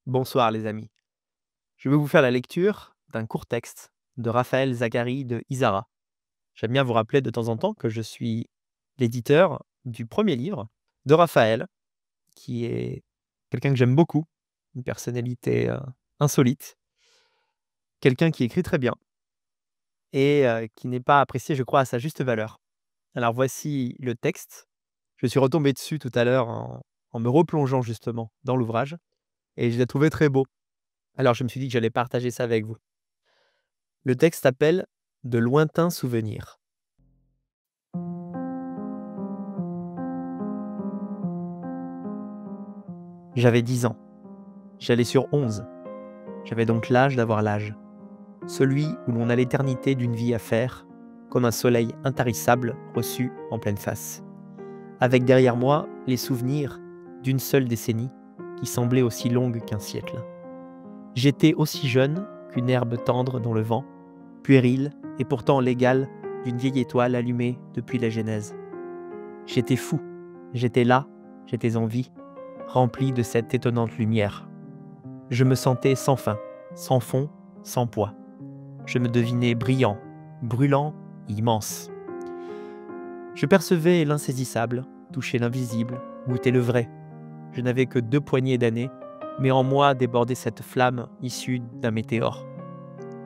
Bonsoir les amis. Je vais vous faire la lecture d'un court texte de Raphaël Zacharie de Isara. J'aime bien vous rappeler de temps en temps que je suis l'éditeur du premier livre de Raphaël, qui est quelqu'un que j'aime beaucoup, une personnalité insolite, quelqu'un qui écrit très bien et qui n'est pas apprécié, je crois, à sa juste valeur. Alors voici le texte. Je suis retombé dessus tout à l'heure en me replongeant justement dans l'ouvrage et je l'ai trouvé très beau. Alors je me suis dit que j'allais partager ça avec vous. Le texte s'appelle «De lointains souvenirs». J'avais 10 ans. J'allais sur 11. J'avais donc l'âge d'avoir l'âge. Celui où l'on a l'éternité d'une vie à faire, comme un soleil intarissable reçu en pleine face. Avec derrière moi les souvenirs d'une seule décennie qui semblait aussi longue qu'un siècle. J'étais aussi jeune qu'une herbe tendre dans le vent, puéril et pourtant l'égal d'une vieille étoile allumée depuis la Genèse. J'étais fou, j'étais là, j'étais en vie, rempli de cette étonnante lumière. Je me sentais sans fin, sans fond, sans poids. Je me devinais brillant, brûlant, immense. Je percevais l'insaisissable, touchais l'invisible, goûtais le vrai. Je n'avais que 2 poignées d'années, mais en moi débordait cette flamme issue d'un météore.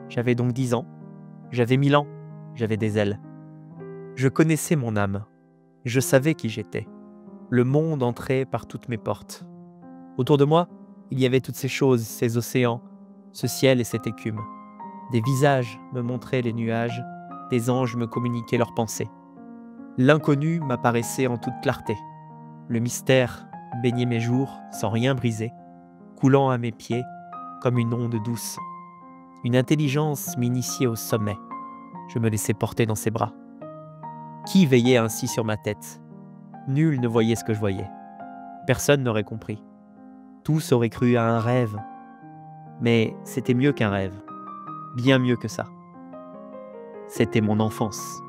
J'avais donc 10 ans, j'avais 1000 ans, j'avais des ailes. Je connaissais mon âme, je savais qui j'étais. Le monde entrait par toutes mes portes. Autour de moi, il y avait toutes ces choses, ces océans, ce ciel et cette écume. Des visages me montraient les nuages, des anges me communiquaient leurs pensées. L'inconnu m'apparaissait en toute clarté. Le mystère baignait mes jours sans rien briser, coulant à mes pieds comme une onde douce. Une intelligence m'initiait au sommet. Je me laissais porter dans ses bras. Qui veillait ainsi sur ma tête? Nul ne voyait ce que je voyais. Personne n'aurait compris. Tous auraient cru à un rêve. Mais c'était mieux qu'un rêve. Bien mieux que ça. C'était mon enfance.